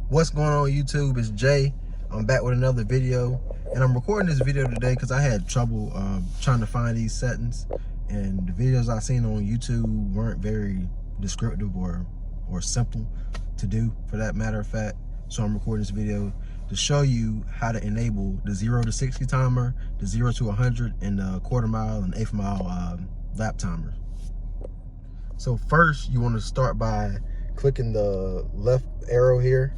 What's going on YouTube? It's Jay. I'm back with another video, and I'm recording this video today because I had trouble trying to find these settings, and the videos I seen on YouTube weren't very descriptive or simple to do, for that matter of fact. So I'm recording this video to show you how to enable the 0 to 60 timer, the 0 to 100, and the quarter mile and eighth mile lap timers. So first, you want to start by clicking the left arrow here.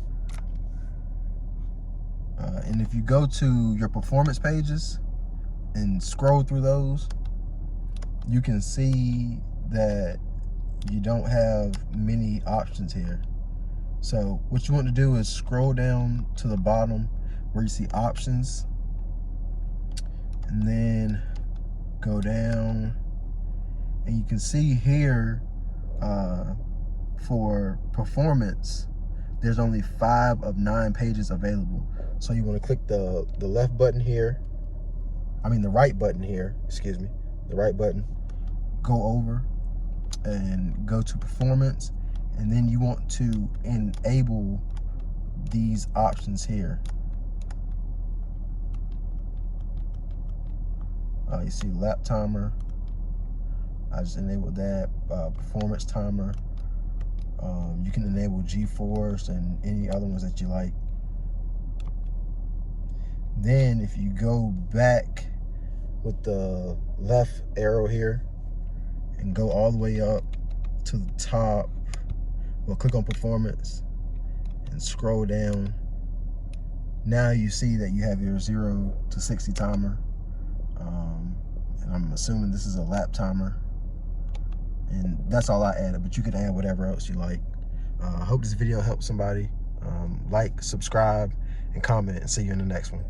And if you go to your performance pages and scroll through those, you can see that you don't have many options here. So what you want to do is scroll down to the bottom where you see options, and then go down, and you can see here for performance, there's only 5 of 9 pages available. So you want to click the left button here, the right button here, excuse me, the right button, go over and go to performance, and then you want to enable these options here. You see lap timer, I just enabled that. Performance timer, you can enable G-force and any other ones that you like. Then if you go back with the left arrow here and go all the way up to the top, well, click on performance and scroll down. Now you see that you have your 0 to 60 timer, and I'm assuming this is a lap timer, and that's all I added, but you can add whatever else you like. I hope this video helps somebody. Like, subscribe, and comment, and see you in the next one.